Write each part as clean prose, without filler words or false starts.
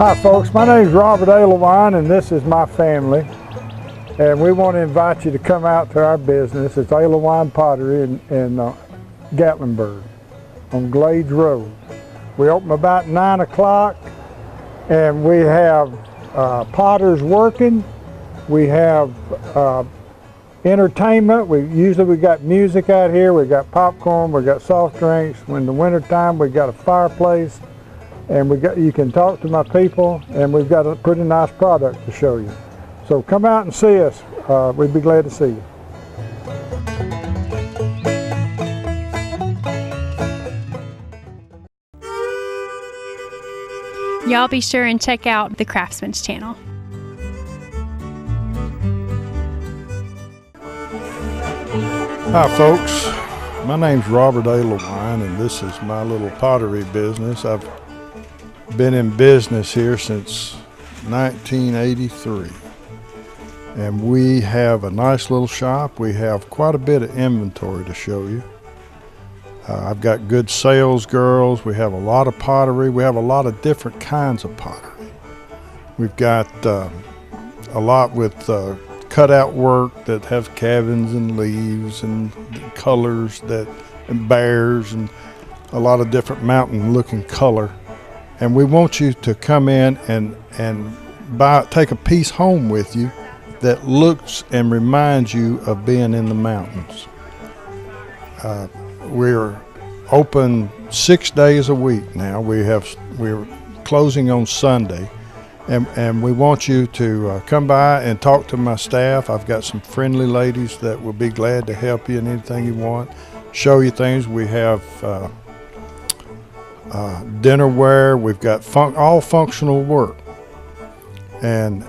Hi folks, my name is Robert A. Lewine and this is my family. And we want to invite you to come out to our business. It's A. Lewine Pottery in Gatlinburg on Glades Road. We open about 9 o'clock and we have potters working. We have entertainment. We got music out here. We got popcorn. We got soft drinks. When the winter time, we got a fireplace, and you can talk to my people, and we've got a pretty nice product to show you. So come out and see us. We'd be glad to see you. Y'all be sure and check out the Craftsman's channel. Hi folks, my name's Robert A. Lewine and this is my little pottery business. I've been in business here since 1983 and we have a nice little shop. We have quite a bit of inventory to show you. I've got good sales girls. We have a lot of pottery. We have a lot of different kinds of pottery. We've got a lot with cutout work that have cabins and leaves and colors and bears and a lot of different mountain looking color. And we want you to come in and take a piece home with you that looks and reminds you of being in the mountains. We're open 6 days a week now. We're closing on Sunday. And we want you to come by and talk to my staff. I've got some friendly ladies that will be glad to help you in anything you want, show you things. We have dinnerware. We've got all functional work. And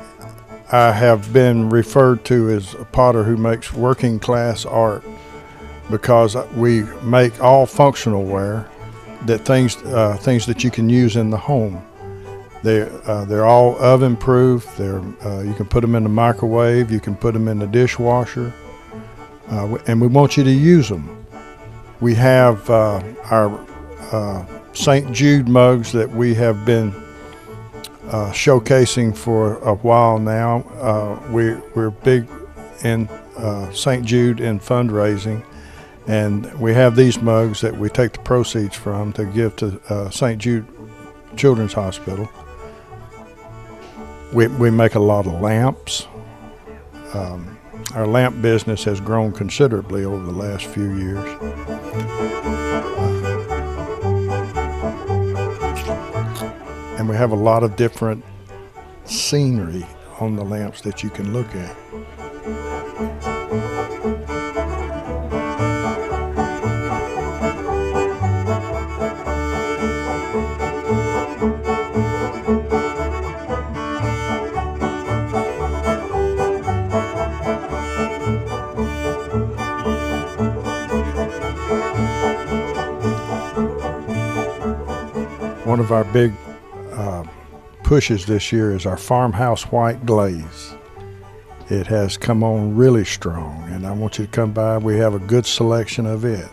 I have been referred to as a potter who makes working class art because we make all functional ware, things that you can use in the home. They're all oven proof. You can put them in the microwave. You can put them in the dishwasher, and we want you to use them. We have our St. Jude mugs that we have been showcasing for a while now. We're big in St. Jude in fundraising, and we have these mugs that we take the proceeds from to give to St. Jude Children's Hospital. We make a lot of lamps. Our lamp business has grown considerably over the last few years. And we have a lot of different scenery on the lamps that you can look at. One of our big pushes this year is our farmhouse white glaze. It has come on really strong, and I want you to come by. We have a good selection of it.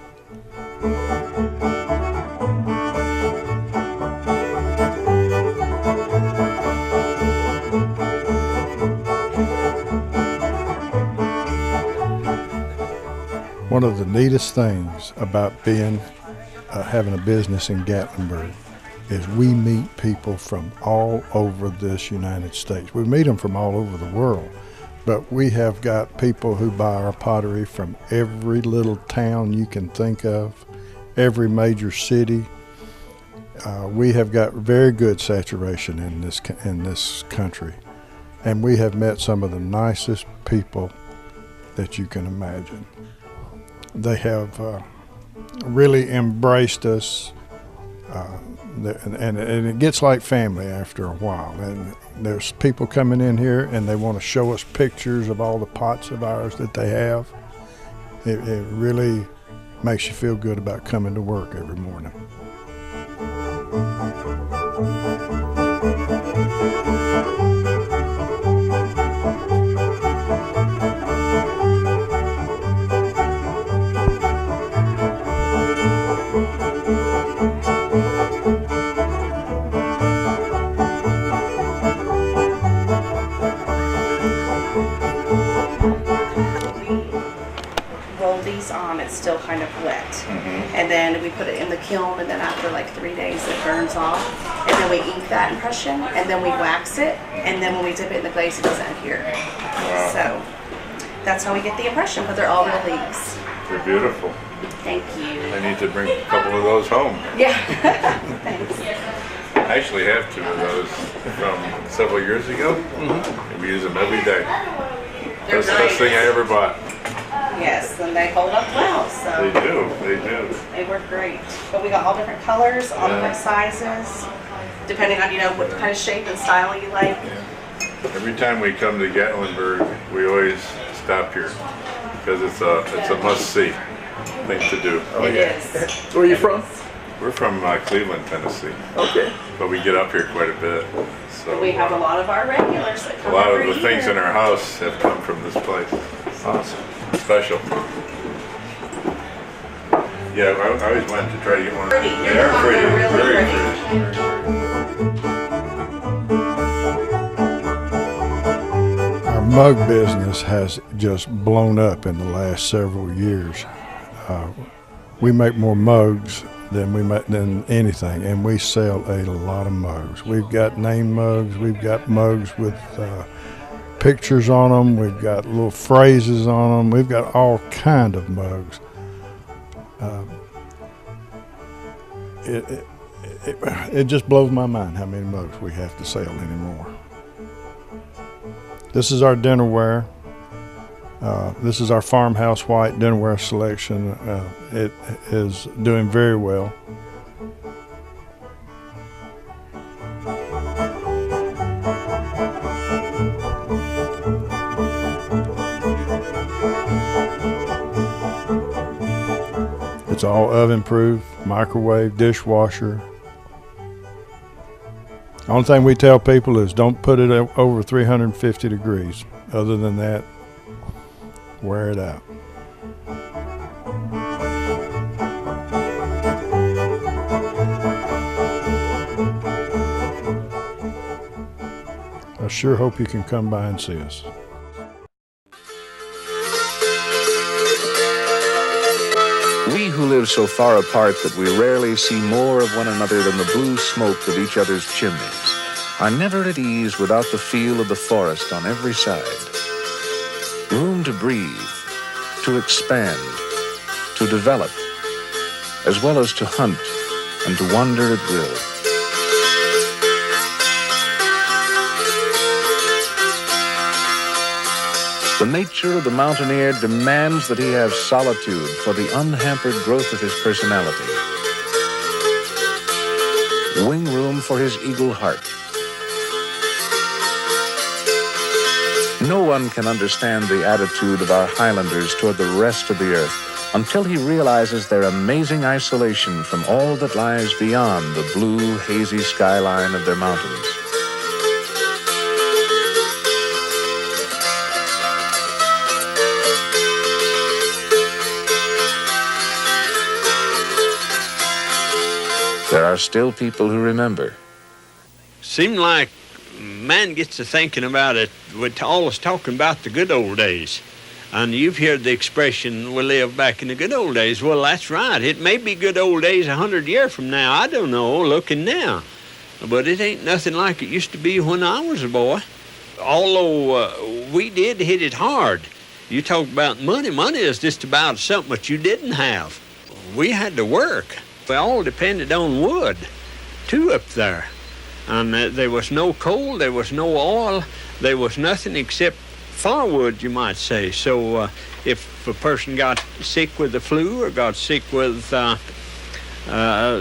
One of the neatest things about having a business in Gatlinburg is we meet people from all over this United States. We meet them from all over the world, but we have got people who buy our pottery from every little town you can think of, every major city. We have got very good saturation in this country, and we have met some of the nicest people that you can imagine. They have really embraced us. And it gets like family after a while. And there's people coming in here and they want to show us pictures of all the pots of ours that they have. It really makes you feel good about coming to work every morning. And then we put it in the kiln, and then after like 3 days it burns off. And then we ink that impression, and then we wax it, and then when we dip it in the glaze it doesn't adhere. Wow. So that's how we get the impression, but they're all real leaves. They're beautiful. Thank you. I need to bring a couple of those home. Yeah. Thanks. I actually have 2 of those from several years ago. And we use them every day. They're That's the best thing I ever bought. Yes, and they hold up well, so They do, they do. they work great. But we got all different colors, all different sizes, depending on, you know, what kind of shape and style you like. Every time we come to Gatlinburg, we always stop here because it's a must-see thing to do. It is. Where are you from? We're from Cleveland, Tennessee, Okay. but we get up here quite a bit. So We have a lot of our regulars that a come lot of every the things year. in our house have come from this place. Awesome. Special. Yeah, I always wanted to try to get one. Pretty. They are pretty, They're really very pretty. Our mug business has just blown up in the last several years. We make more mugs than anything, and we sell a lot of mugs. We've got name mugs, we've got mugs with pictures on them, we've got little phrases on them, we've got all kind of mugs. It just blows my mind how many mugs we have to sell anymore. This is our dinnerware. This is our farmhouse white dinnerware selection. It is doing very well. It's all oven proof, microwave, dishwasher. The only thing we tell people is don't put it over 350 degrees. Other than that, wear it out. I sure hope you can come by and see us. We who live so far apart that we rarely see more of one another than the blue smoke of each other's chimneys are never at ease without the feel of the forest on every side. Room to breathe, to expand, to develop, as well as to hunt and to wander at will. The nature of the mountaineer demands that he have solitude for the unhampered growth of his personality, wing room for his eagle heart. No one can understand the attitude of our Highlanders toward the rest of the earth until he realizes their amazing isolation from all that lies beyond the blue, hazy skyline of their mountains. There are still people who remember. Seemed like man gets to thinking about it. We're always talking about the good old days. And you've heard the expression, we live back in the good old days. Well, that's right. It may be good old days 100 years from now. I don't know, looking now. But it ain't nothing like it used to be when I was a boy. Although we did hit it hard. You talk about money. Money is just about something that you didn't have. We had to work. We all depended on wood, too, up there. And there was no coal, there was no oil, there was nothing except firewood, you might say. So if a person got sick with the flu or got sick with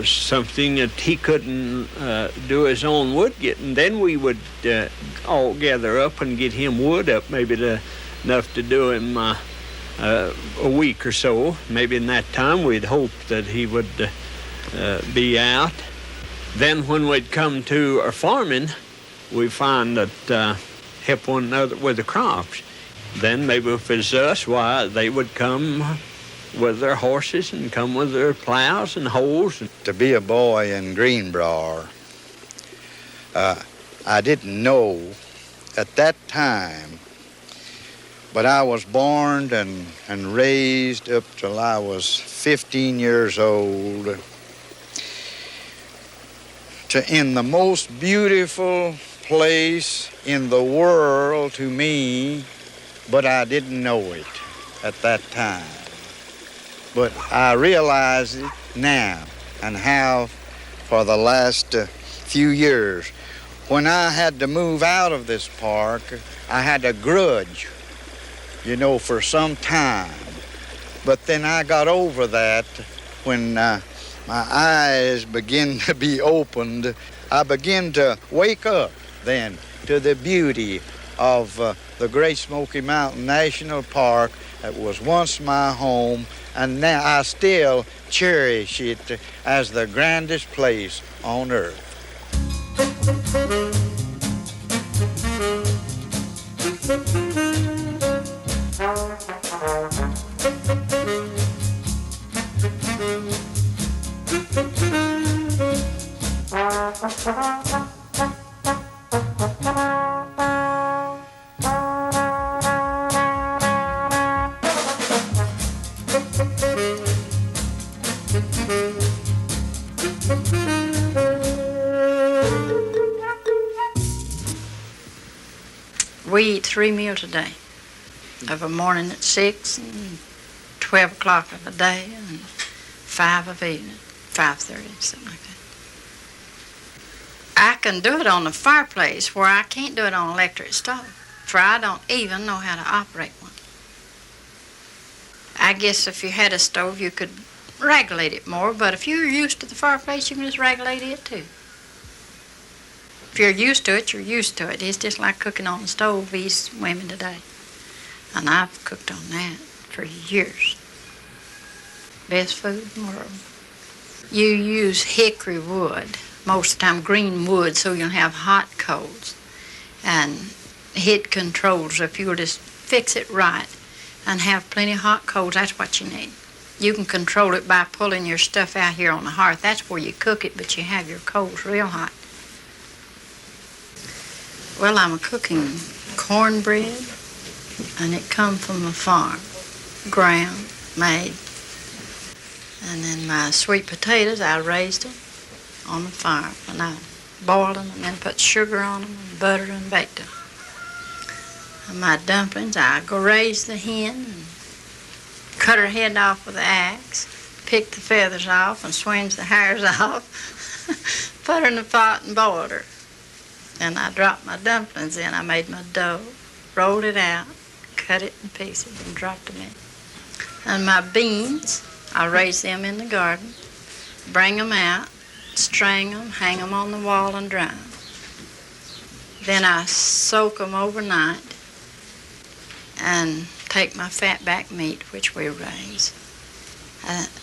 something that he couldn't do his own wood getting, then we would all gather up and get him wood up, maybe enough to do him a week or so. Maybe in that time we'd hope that he would be out. Then when we'd come to our farming, we find that help one another with the crops. Then maybe if it's us, why, they would come with their horses and come with their plows and hoes. To be a boy in Greenbrier, I didn't know at that time But I was born and raised up till I was 15 years old in the most beautiful place in the world to me, but I didn't know it at that time. But I realize it now and have for the last few years. When I had to move out of this park, I had a grudge, for some time. But then I got over that when my eyes began to be opened. I began to wake up then to the beauty of the Great Smoky Mountain National Park that was once my home, and now I still cherish it as the grandest place on earth. We eat 3 meals a day, of a morning at 6 and 12 o'clock of the day and 5 of evening, 5:30, something like that. I can do it on the fireplace where I can't do it on an electric stove, for I don't even know how to operate one. I guess if you had a stove, you could regulate it more, but if you're used to the fireplace, you can just regulate it too. If you're used to it, you're used to it. It's just like cooking on the stove, these women today. And I've cooked on that for years. Best food in the world. You use hickory wood, most of the time green wood, so you'll have hot coals. And heat controls, if you'll just fix it right and have plenty of hot coals, that's what you need. You can control it by pulling your stuff out here on the hearth. That's where you cook it, but you have your coals real hot. Well, I'm cooking cornbread, and it come from a farm, ground, made. And then my sweet potatoes, I raised them on the farm, and I boiled them and then put sugar on them and butter and baked them. And my dumplings, I go raise the hen and cut her head off with an axe, pick the feathers off and swings the hairs off, put her in the pot and boiled her. And I dropped my dumplings in. I made my dough, rolled it out, cut it in pieces, and dropped them in. And my beans, I raise them in the garden, bring them out, string them, hang them on the wall, and dry them. Then I soak them overnight and take my fatback meat, which we raise,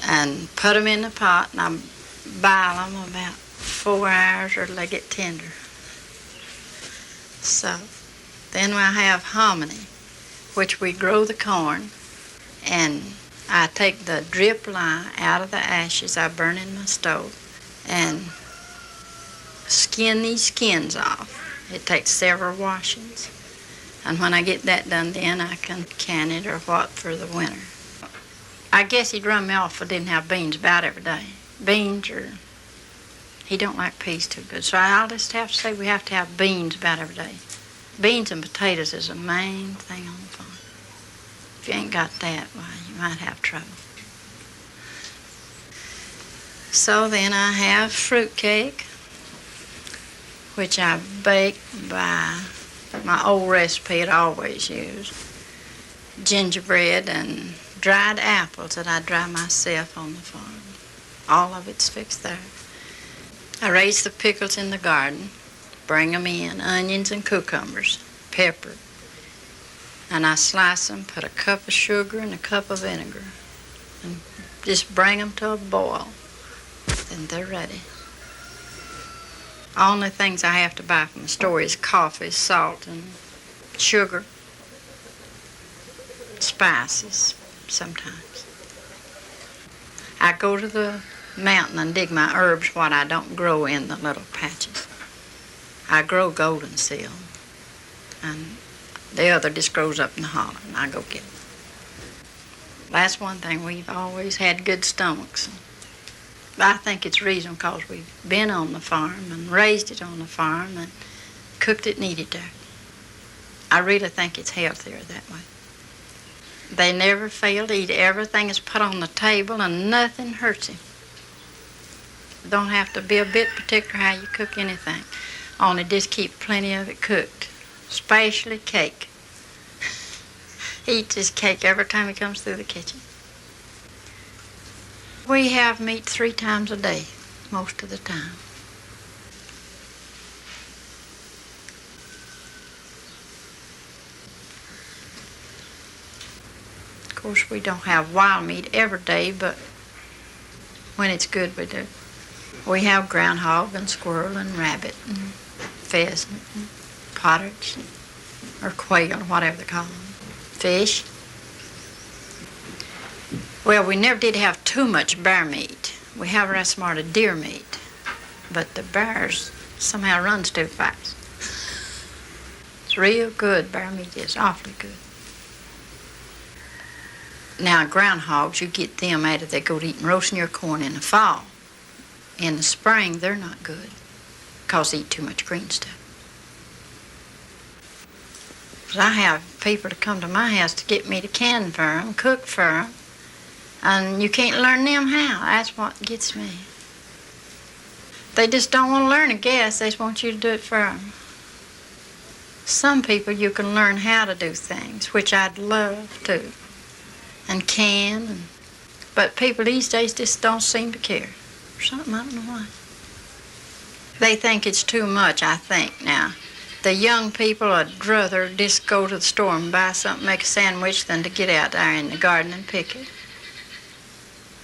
and put them in the pot, and I boil them about 4 hours or till they get tender. So then I have hominy, which we grow the corn, and I take the drip lye out of the ashes I burn in my stove and skin these skins off. It takes several washings. And when I get that done, then I can it or what for the winter. I guess he'd run me off if I didn't have beans about every day. Beans or... He don't like peas too good, so I'll just have to say we have to have beans about every day. Beans and potatoes is the main thing on the farm. If you ain't got that, why, you might have trouble. So then I have fruit cake, which I bake by my old recipe I always use. Gingerbread and dried apples that I dry myself on the farm. All of it's fixed there. I raise the pickles in the garden, bring them in, onions and cucumbers, pepper. And I slice them, put a cup of sugar and a cup of vinegar, and just bring them to a boil. Then they're ready. Only things I have to buy from the store is coffee, salt, and sugar, spices sometimes. I go to the mountain and dig my herbs, what I don't grow in the little patches. I grow golden seal, and The other just grows up in the holler, and I go get it. That's one thing, we've always had good stomachs. I think it's reason because we've been on the farm and raised it on the farm and cooked it and eat it there. I really think it's healthier that way. They never fail to eat everything that's put on the table and nothing hurts him. You don't have to be a bit particular how you cook anything. Only just keep plenty of it cooked, especially cake. He eats his cake every time he comes through the kitchen. We have meat 3 times a day, most of the time. Of course, we don't have wild meat every day, but when it's good, we do. We have groundhog and squirrel and rabbit and pheasant and partridge or quail, whatever they call them. Fish. Well, we never did have too much bear meat. We have a smart of deer meat, but the bears somehow runs too fast. It's real good. Bear meat is awfully good. Now, groundhogs, you get them out of they go to eating roasting your corn in the fall. In the spring, they're not good because they eat too much green stuff. I have people to come to my house to get me to can for them, cook for them, and you can't learn them how. That's what gets me. They just don't want to learn, I guess. They just want you to do it for them. Some people you can learn how to do things, which I'd love to, and can, but people these days just don't seem to care. Or something, I don't know why. They think it's too much, I think, now. The young people would rather just go to the store and buy something, make a sandwich, than to get out there in the garden and pick it.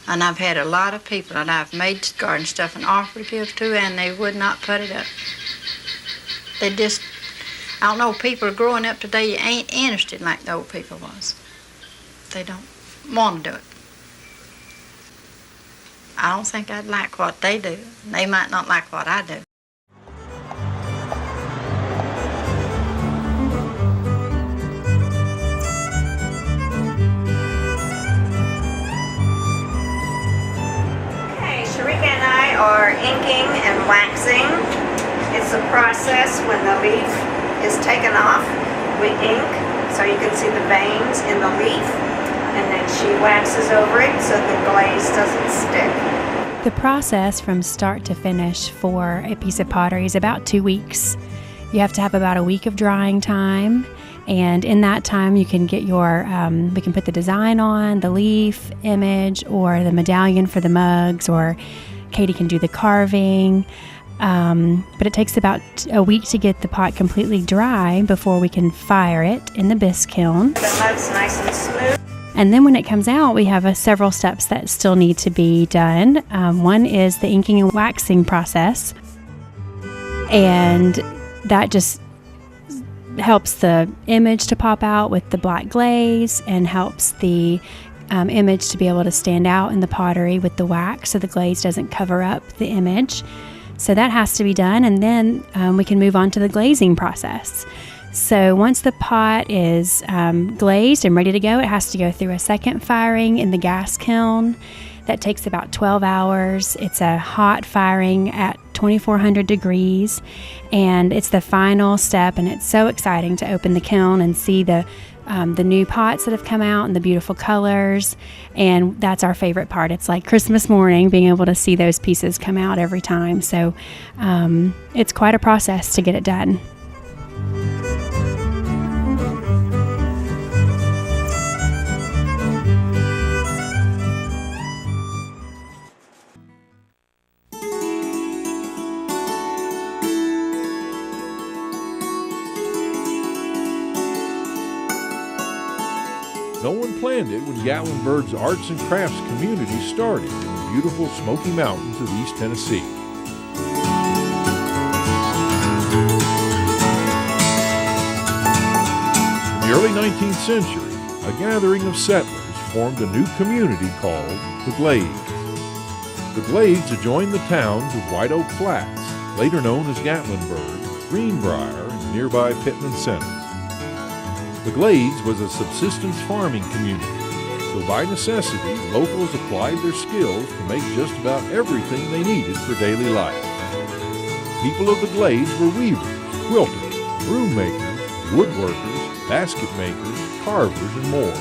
And I've had a lot of people that I've made garden stuff and offered to give to, and they would not put it up. They just, I don't know, people growing up today ain't interested like the old people was. They don't want to do it. I don't think I'd like what they do. They might not like what I do. Sharika and I are inking and waxing. It's a process when the leaf is taken off. We ink so you can see the veins in the leaf, and then she waxes over it so the glaze doesn't stick. The process from start to finish for a piece of pottery is about 2 weeks. You have to have about a week of drying time, and in that time you can get your, we can put the design on, the leaf image, or the medallion for the mugs, or Katie can do the carving. But it takes about a week to get the pot completely dry before we can fire it in the bisque kiln. The mug's nice and smooth. And then when it comes out, we have several steps that still need to be done. One is the inking and waxing process, and that just helps the image to pop out with the black glaze and helps the image to be able to stand out in the pottery with the wax so the glaze doesn't cover up the image. So that has to be done, and then we can move on to the glazing process. So once the pot is glazed and ready to go, it has to go through a second firing in the gas kiln. That takes about 12 hours. It's a hot firing at 2400 degrees, and it's the final step, and it's so exciting to open the kiln and see the new pots that have come out and the beautiful colors, and that's our favorite part. It's like Christmas morning, being able to see those pieces come out every time. So it's quite a process to get it done. No one planned it when Gatlinburg's arts and crafts community started in the beautiful Smoky Mountains of East Tennessee. In the early 19th century, a gathering of settlers formed a new community called the Glades. The Glades adjoined the towns of White Oak Flats, later known as Gatlinburg, Greenbrier, and nearby Pittman Center. The Glades was a subsistence farming community, so by necessity, locals applied their skills to make just about everything they needed for daily life. People of the Glades were weavers, quilters, broom makers, woodworkers, basket makers, carvers, and more.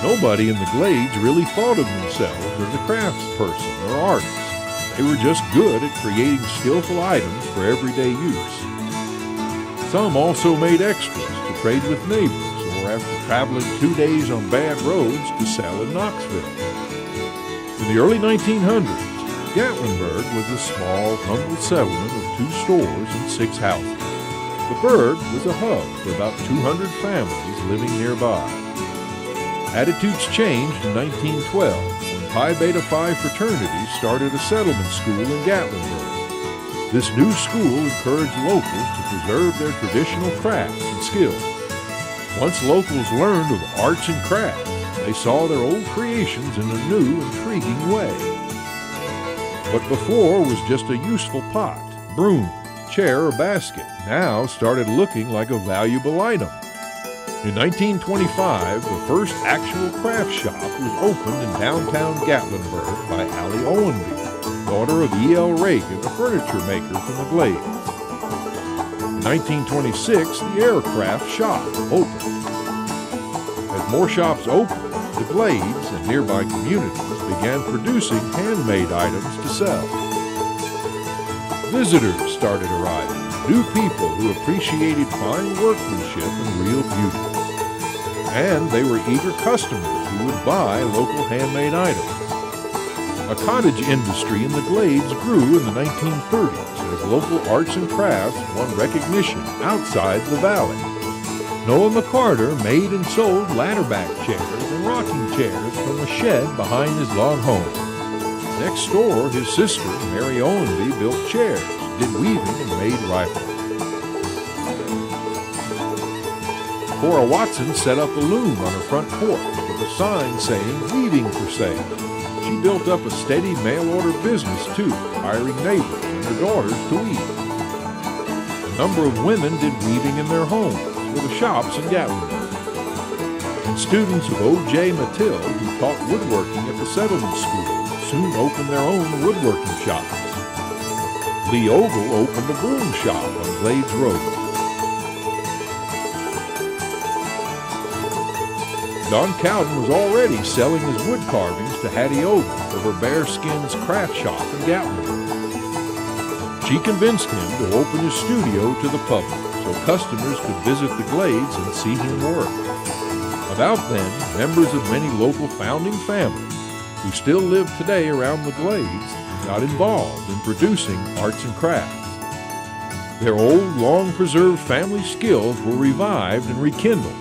Nobody in the Glades really thought of themselves as a craftsperson or artist. They were just good at creating skillful items for everyday use. Some also made extras to trade with neighbors or after traveling 2 days on bad roads to sell in Knoxville. In the early 1900s, Gatlinburg was a small, humble settlement of 2 stores and 6 houses. The burg was a hub for about 200 families living nearby. Attitudes changed in 1912 when Pi Beta Phi fraternity started a settlement school in Gatlinburg. This new school encouraged locals to preserve their traditional crafts and skills. Once locals learned of arts and crafts, they saw their old creations in a new, intriguing way. What before was just a useful pot, broom, chair, or basket now started looking like a valuable item. In 1925, the first actual craft shop was opened in downtown Gatlinburg by Allie Owenby, daughter of E.L. Reagan, a furniture maker from the Glades. In 1926, the aircraft shop opened. As more shops opened, the Glades and nearby communities began producing handmade items to sell. Visitors started arriving, new people who appreciated fine workmanship and real beauty. And they were eager customers who would buy local handmade items. A cottage industry in the Glades grew in the 1930s as local arts and crafts won recognition outside the valley. Noah McCarter made and sold ladderback chairs and rocking chairs from a shed behind his log home. Next door, his sister, Mary Owenby, built chairs, did weaving, and made rifles. Cora Watson set up a loom on her front porch with a sign saying "Weaving for Sale." She built up a steady mail-order business, too, hiring neighbors and their daughters to weave. A number of women did weaving in their homes for the shops in Gatlinburg. And students of O.J. Matilde, who taught woodworking at the settlement school, soon opened their own woodworking shops. Lee Ogle opened a broom shop on Glades Road. Don Cowden was already selling his wood carvings to Hattie Ogle for her Bearskins craft shop in Gatlinburg. She convinced him to open his studio to the public so customers could visit the Glades and see him work. About then, members of many local founding families who still live today around the Glades got involved in producing arts and crafts. Their old, long-preserved family skills were revived and rekindled.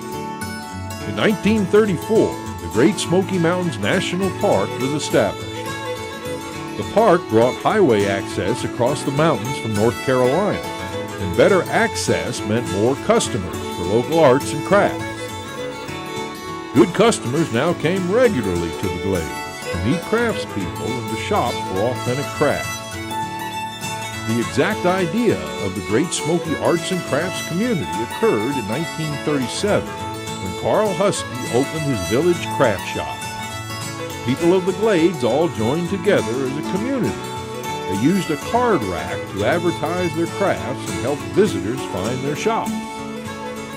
In 1934, the Great Smoky Mountains National Park was established. The park brought highway access across the mountains from North Carolina, and better access meant more customers for local arts and crafts. Good customers now came regularly to the Glades to meet craftspeople and to shop for authentic crafts. The exact idea of the Great Smoky Arts and Crafts community occurred in 1937 when Carl Husky opened his village craft shop. People of the Glades all joined together as a community. They used a card rack to advertise their crafts and help visitors find their shops.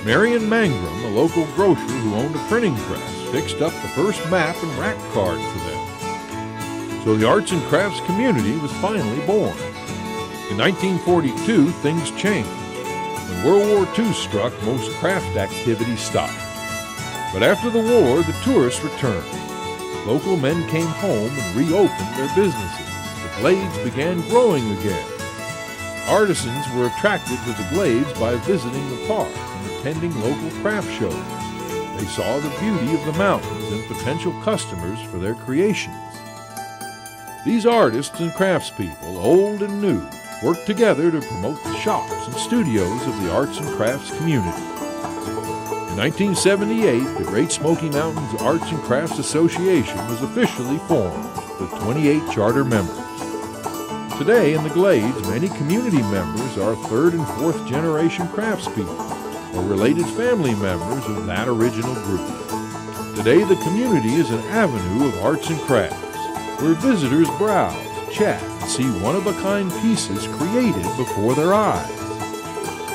Marion Mangrum, a local grocer who owned a printing press, fixed up the first map and rack card for them. So the arts and crafts community was finally born. In 1942, things changed. When World War II struck, most craft activity stopped. But after the war, the tourists returned. Local men came home and reopened their businesses. The Glades began growing again. Artisans were attracted to the Glades by visiting the park and attending local craft shows. They saw the beauty of the mountains and potential customers for their creations. These artists and craftspeople, old and new, worked together to promote the shops and studios of the arts and crafts community. In 1978, the Great Smoky Mountains Arts and Crafts Association was officially formed with 28 charter members. Today in the Glades, many community members are third and fourth generation craftspeople or related family members of that original group. Today the community is an avenue of arts and crafts where visitors browse, chat, and see one-of-a-kind pieces created before their eyes.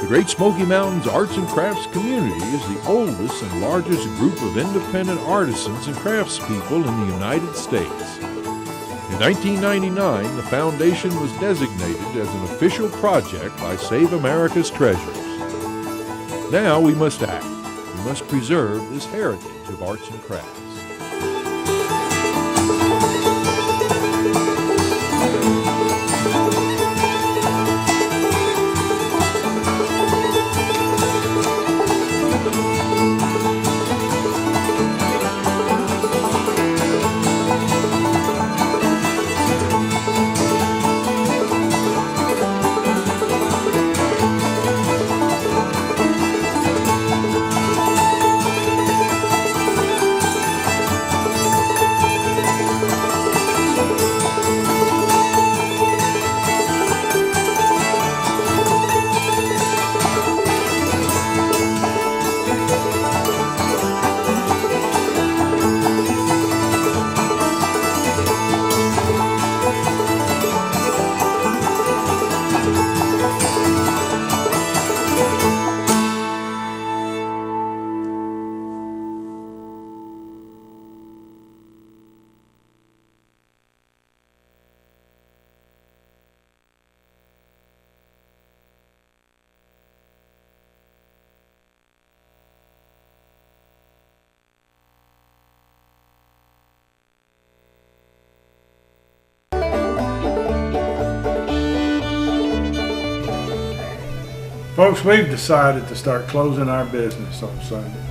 The Great Smoky Mountains Arts and Crafts community is the oldest and largest group of independent artisans and craftspeople in the United States. In 1999, the foundation was designated as an official project by Save America's Treasures. Now we must act. We must preserve this heritage of arts and crafts. Folks, we've decided to start closing our business on Sunday.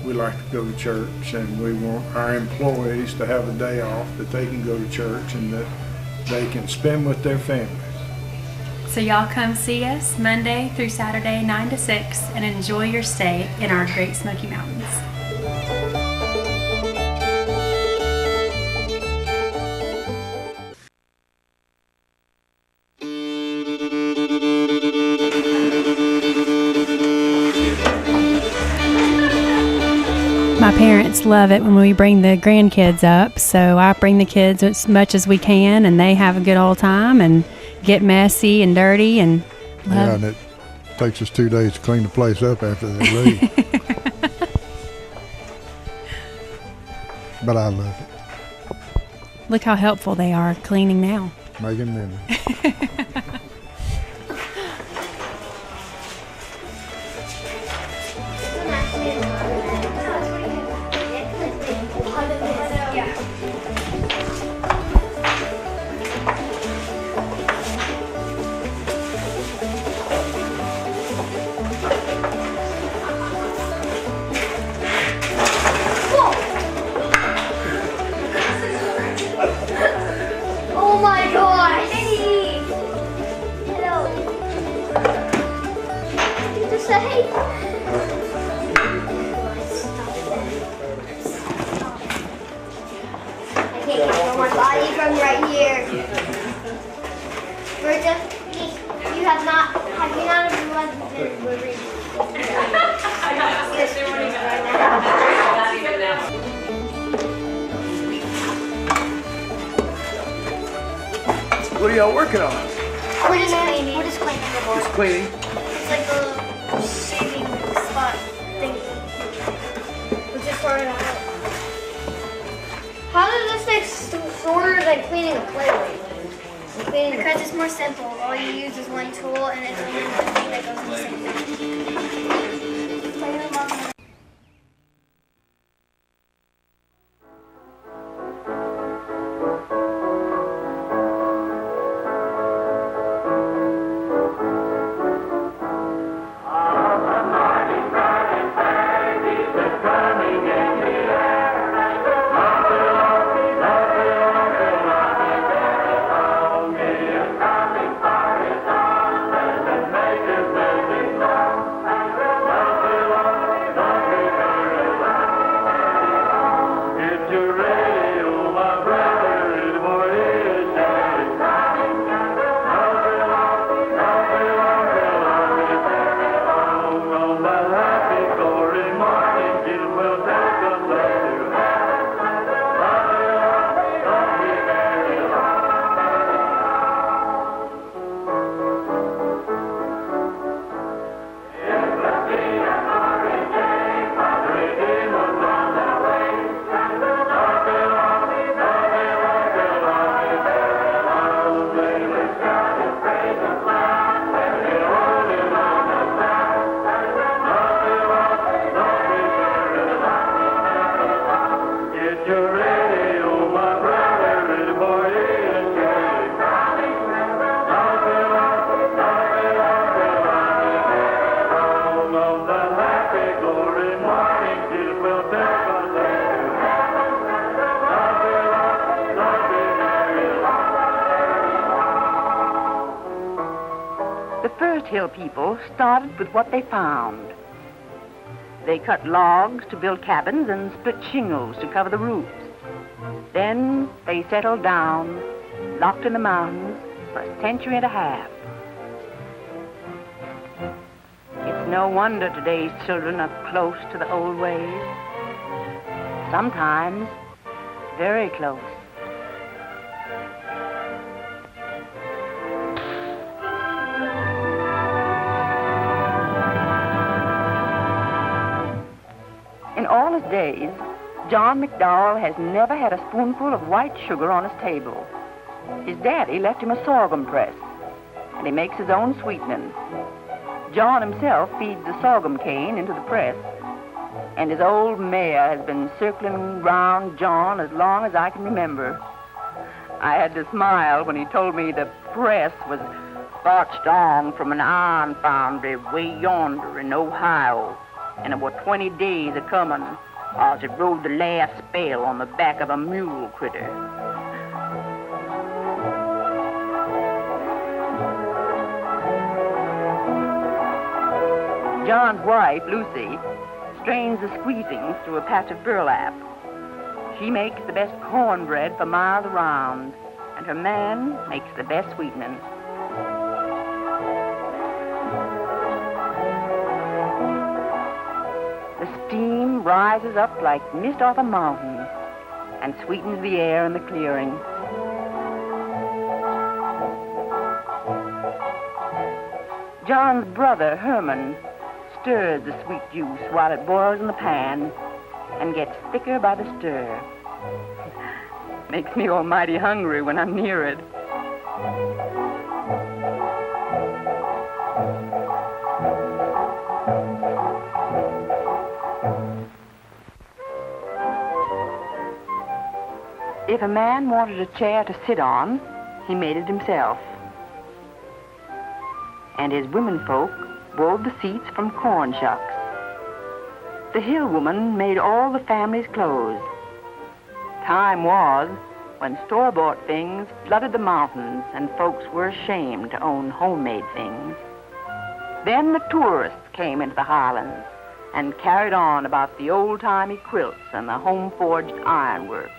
We like to go to church, and we want our employees to have a day off that they can go to church and that they can spend with their families. So y'all come see us Monday through Saturday, 9 to 6, and enjoy your stay in our Great Smoky Mountains. My parents love it when we bring the grandkids up, so I bring the kids as much as we can, and they have a good old time and get messy and dirty and love. Yeah, and it takes us 2 days to clean the place up after they leave. But I love it. Look how helpful they are cleaning now. Making memories. Oh my gosh! Hello. Just say. I can't control my body from right here. Bertha, you have you not realized that we're reading? Yes, you're reading right now. What are y'all working on? We're just cleaning. We're just cleaning the board. Just cleaning. It's like a shaving spot thing. We just started out. How does this take shorter than cleaning a playroom? Because it's more simple. All you use is one tool, and it's only one thing that goes in the same thing. Play with Mom. hill people started with what they found. They cut logs to build cabins and split shingles to cover the roofs. Then they settled down, locked in the mountains for a century and a half. It's no wonder today's children are close to the old ways. Sometimes very close. In all his days, John McDowell has never had a spoonful of white sugar on his table. His daddy left him a sorghum press, and he makes his own sweetening. John himself feeds the sorghum cane into the press, and his old mare has been circling round John as long as I can remember. I had to smile when he told me the press was botched on from an iron foundry way yonder in Ohio, and it was 20 days a coming as it rode the last spell on the back of a mule critter. John's wife, Lucy, strains the squeezings through a patch of burlap. She makes the best cornbread for miles around, and her man makes the best sweetening. The steam rises up like mist off a mountain and sweetens the air in the clearing. John's brother, Herman, stirs the sweet juice while it boils in the pan and gets thicker by the stir. Makes me almighty hungry when I'm near it. If a man wanted a chair to sit on, he made it himself. And his womenfolk wove the seats from corn shucks. The hill woman made all the family's clothes. Time was when store-bought things flooded the mountains and folks were ashamed to own homemade things. Then the tourists came into the highlands and carried on about the old-timey quilts and the home-forged ironwork.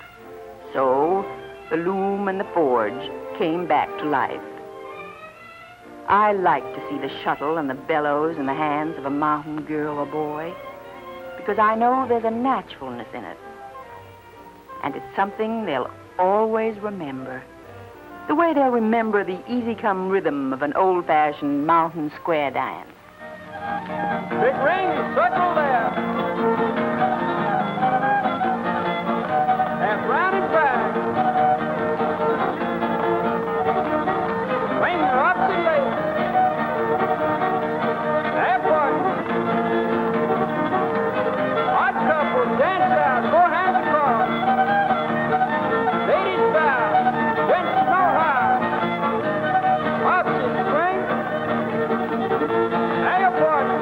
So the loom and the forge came back to life. I like to see the shuttle and the bellows in the hands of a mountain girl or boy, because I know there's a naturalness in it. And it's something they'll always remember. The way they'll remember the easy-come rhythm of an old-fashioned mountain square dance. Big ring, circle there. And round and back. Swing her up and left. That one. Odd couple, dance out, go hands across. Ladies bow, gents no high. Opposite swing. Now your partner.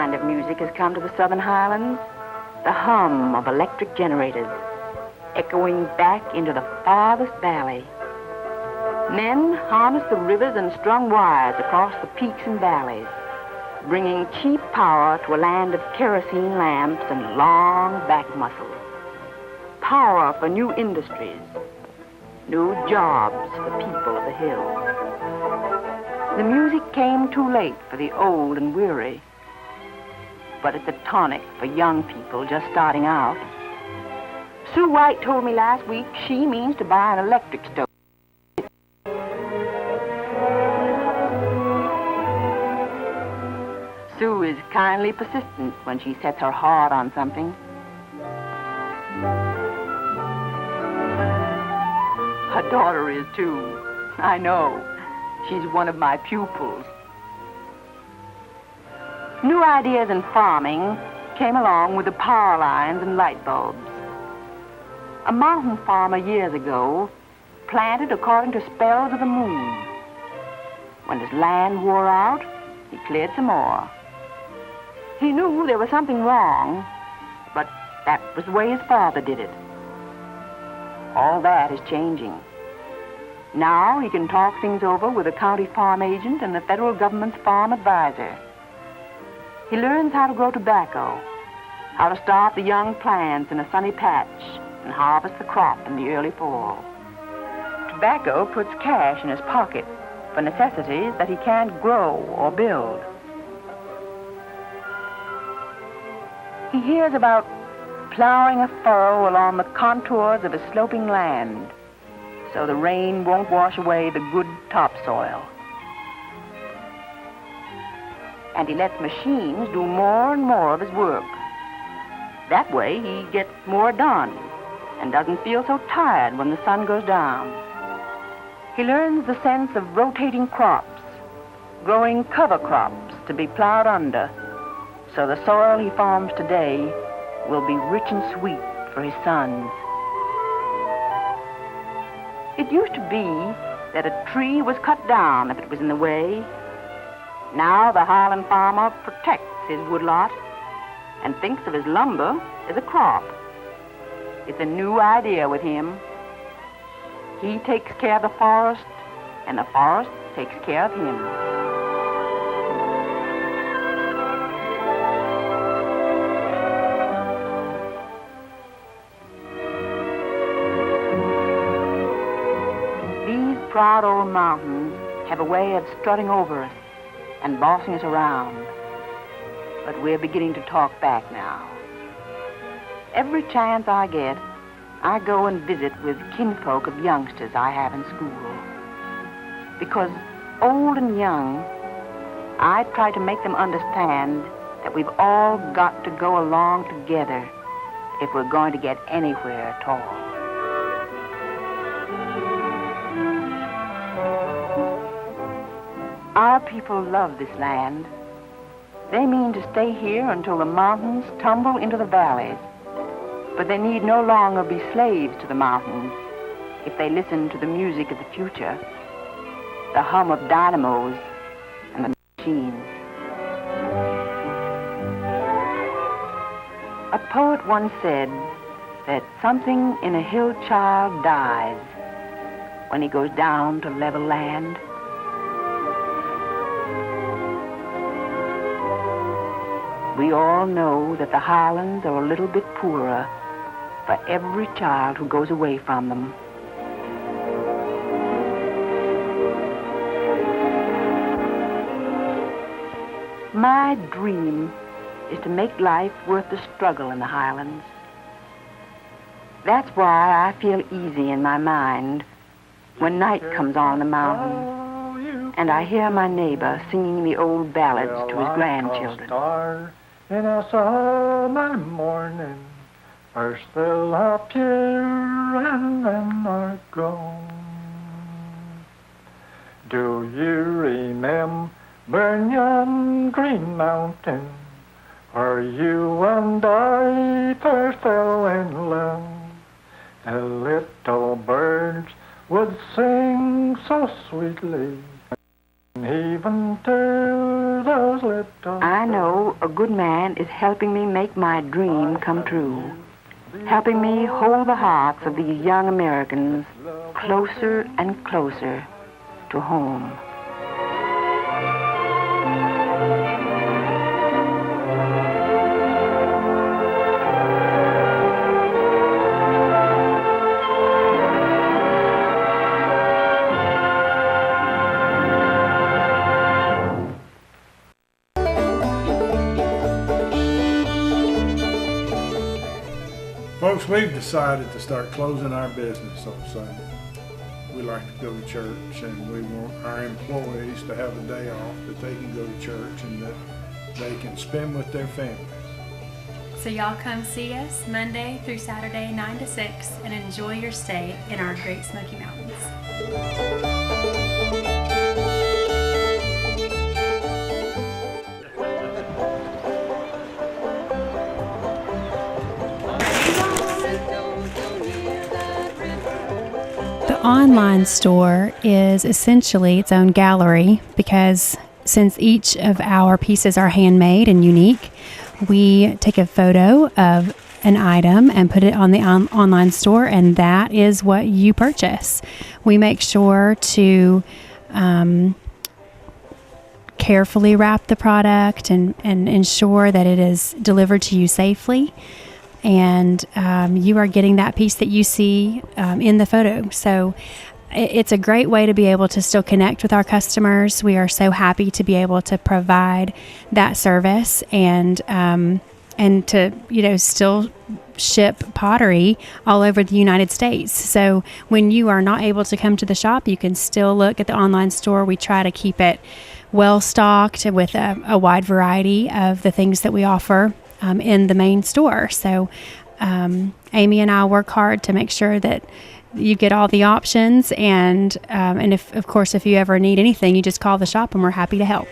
kind of music has come to the Southern Highlands. The hum of electric generators, echoing back into the farthest valley. Men harnessed the rivers and strung wires across the peaks and valleys, bringing cheap power to a land of kerosene lamps and long back muscles. Power for new industries, new jobs for the people of the hills. The music came too late for the old and weary, but it's a tonic for young people just starting out. Sue White told me last week she means to buy an electric stove. Sue is kindly persistent when she sets her heart on something. Her daughter is too. I know. She's one of my pupils. New ideas in farming came along with the power lines and light bulbs. A mountain farmer years ago planted according to spells of the moon. When his land wore out, he cleared some more. He knew there was something wrong, but that was the way his father did it. All that is changing. Now he can talk things over with the county farm agent and the federal government's farm advisor. He learns how to grow tobacco, how to start the young plants in a sunny patch and harvest the crop in the early fall. Tobacco puts cash in his pocket for necessities that he can't grow or build. He hears about plowing a furrow along the contours of a sloping land so the rain won't wash away the good topsoil. And he lets machines do more and more of his work. That way he gets more done and doesn't feel so tired when the sun goes down. He learns the sense of rotating crops, growing cover crops to be plowed under, so the soil he farms today will be rich and sweet for his sons. It used to be that a tree was cut down if it was in the way. Now the Highland farmer protects his woodlot and thinks of his lumber as a crop. It's a new idea with him. He takes care of the forest, and the forest takes care of him. These proud old mountains have a way of strutting over us and bossing us around. But we're beginning to talk back now. Every chance I get, I go and visit with kinfolk of youngsters I have in school. Because old and young, I try to make them understand that we've all got to go along together if we're going to get anywhere at all. Our people love this land. They mean to stay here until the mountains tumble into the valleys. But they need no longer be slaves to the mountains if they listen to the music of the future, the hum of dynamos and the machines. A poet once said that something in a hill child dies when he goes down to level land. We all know that the Highlands are a little bit poorer for every child who goes away from them. My dream is to make life worth the struggle in the Highlands. That's why I feel easy in my mind when night comes on the mountain and I hear my neighbor singing the old ballads to his grandchildren. In a summer morning, are still up here and then are gone. Do you remember yon green mountain where you and I first fell in love? The little birds would sing so sweetly, and even till those little... I know a good man is helping me make my dream come true, helping me hold the hearts of these young Americans closer and closer to home. Folks, we've decided to start closing our business on Sunday. We like to go to church, and we want our employees to have a day off that they can go to church and that they can spend with their families. So y'all come see us Monday through Saturday, 9 to 6, and enjoy your stay in our Great Smoky Mountains. The online store is essentially its own gallery because since each of our pieces are handmade and unique, we take a photo of an item and put it on the online store, and that is what you purchase. We make sure to carefully wrap the product and ensure that it is delivered to you safely. And you are getting that piece that you see in the photo. So it's a great way to be able to still connect with our customers. We are so happy to be able to provide that service and to, you know, still ship pottery all over the United States. So when you are not able to come to the shop, you can still look at the online store. We try to keep it well stocked with a wide variety of the things that we offer in the main store. So Amy and I work hard to make sure that you get all the options, and if, of course, if you ever need anything, you just call the shop and we're happy to help.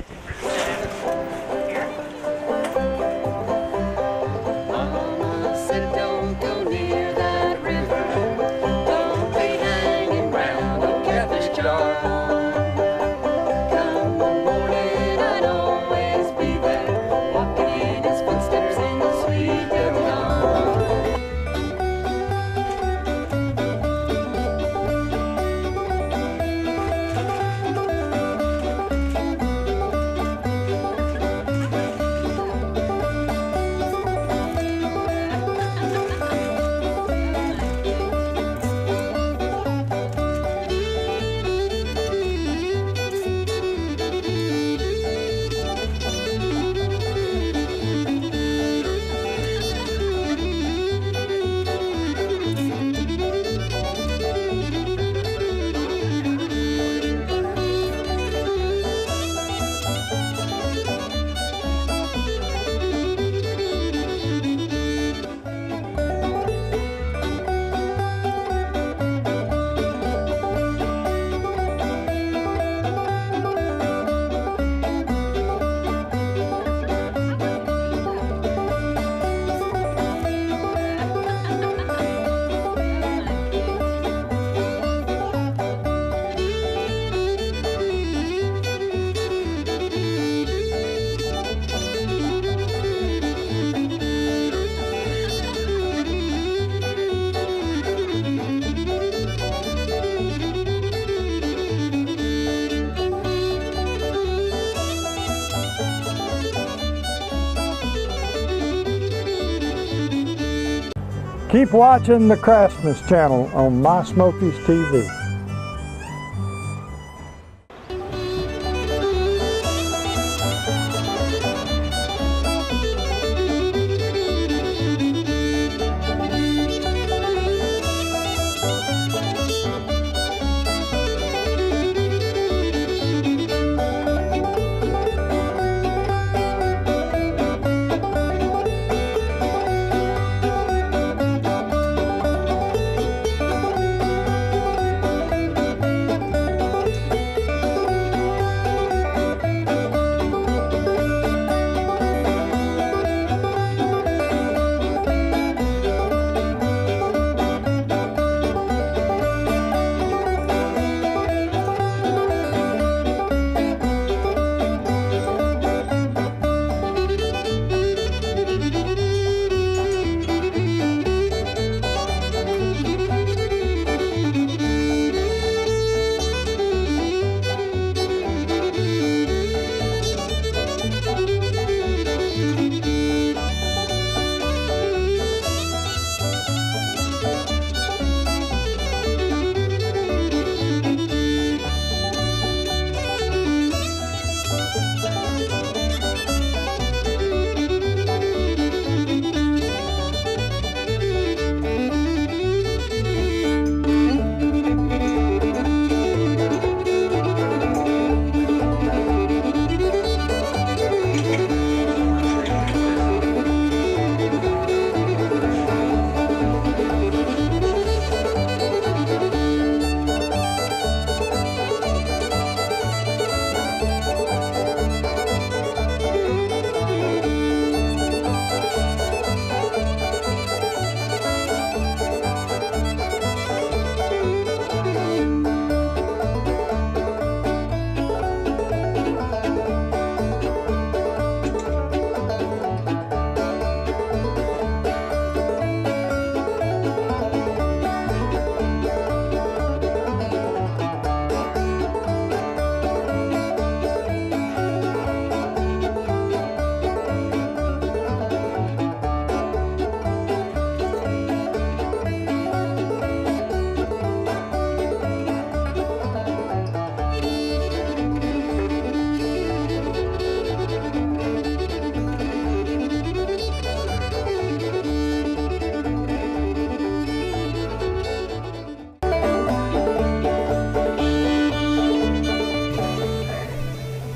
Keep watching the Craftsman channel on MySmokyTV.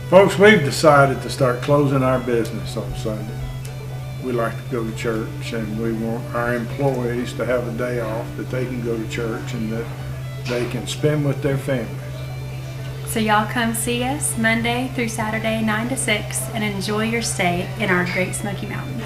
Folks, we've decided to start closing our business on Sunday. We like to go to church, and we want our employees to have a day off that they can go to church and that they can spend with their families. So y'all come see us Monday through Saturday, 9 to 6, and enjoy your stay in our Great Smoky Mountains.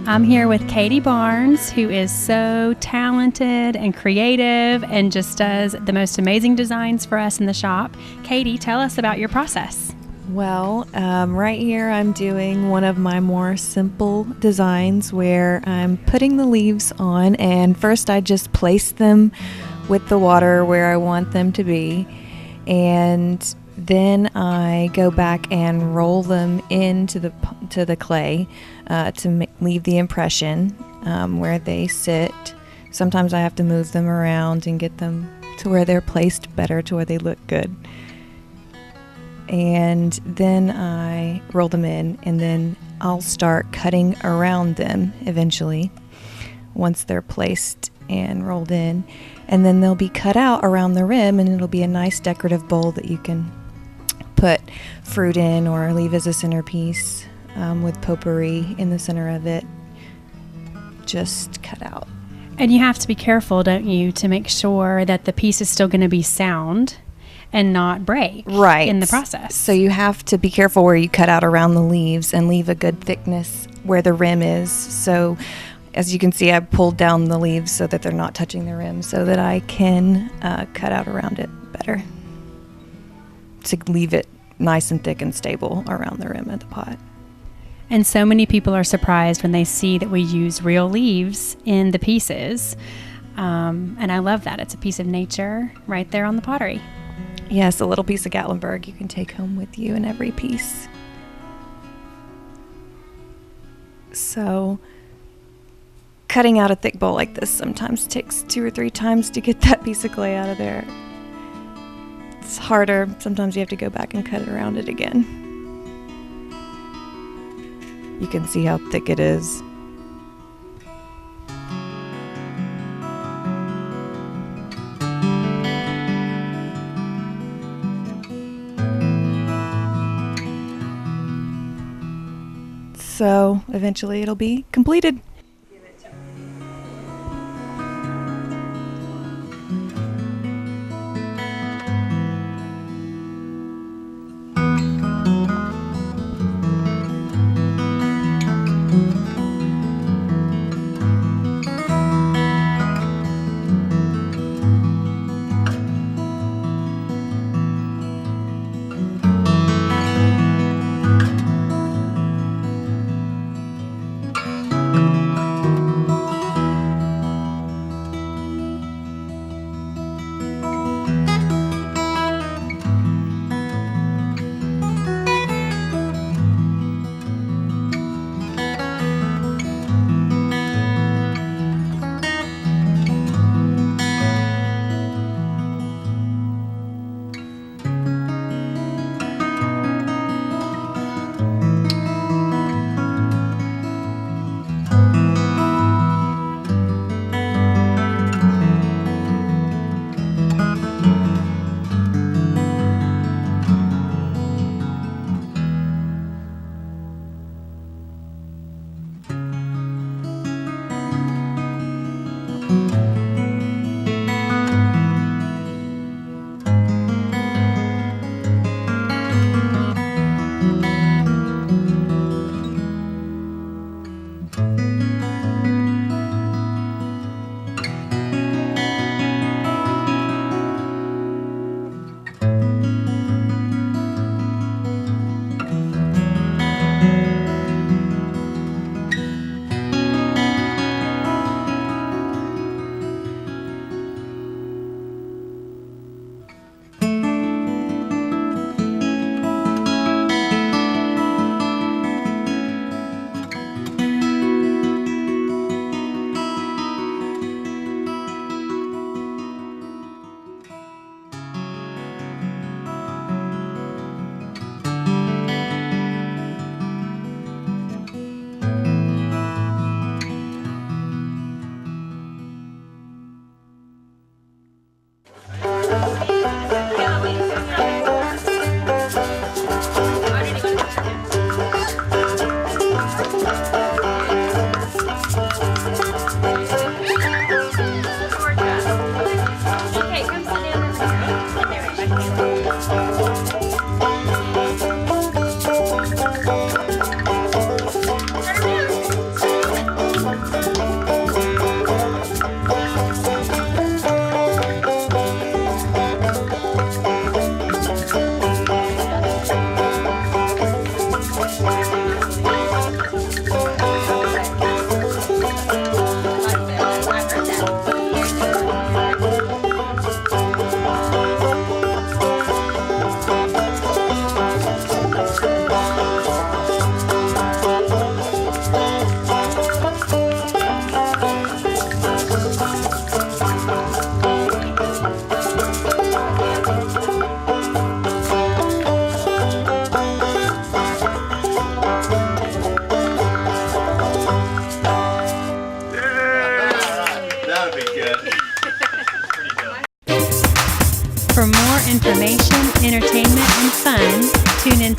I'm here with Katie Barnes, who is so talented and creative and just does the most amazing designs for us in the shop. Katie, tell us about your process. Well, right here I'm doing one of my more simple designs where I'm putting the leaves on, and first I just place them with the water where I want them to be, and then I go back and roll them into the clay to leave the impression where they sit. Sometimes I have to move them around and get them to where they're placed better, to where they look good. And then I roll them in, and then I'll start cutting around them eventually once they're placed and rolled in. And then they'll be cut out around the rim, and it'll be a nice decorative bowl that you can put fruit in or leave as a centerpiece with potpourri in the center of it, just cut out. And you have to be careful, don't you, to make sure that the piece is still going to be sound and not break in the process. So you have to be careful where you cut out around the leaves and leave a good thickness where the rim is. So as you can see, I pulled down the leaves so that they're not touching the rim, so that I can cut out around it better to leave it nice and thick and stable around the rim of the pot. And so many people are surprised when they see that we use real leaves in the pieces. And I love that. It's a piece of nature right there on the pottery. Yes, a little piece of Gatlinburg you can take home with you in every piece. So cutting out a thick bowl like this sometimes takes 2 or 3 times to get that piece of clay out of there. It's harder. Sometimes you have to go back and cut it around it again. You can see how thick it is. So eventually it'll be completed.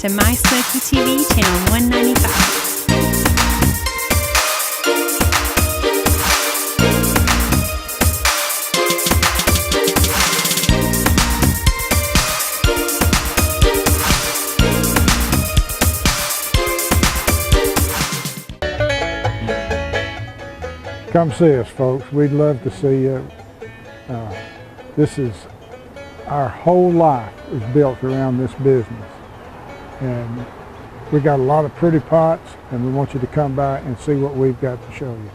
to MySmokyTV channel 195. Come see us, folks. We'd love to see you. This is our whole life is built around this business, and we got a lot of pretty pots, and we want you to come by and see what we've got to show you.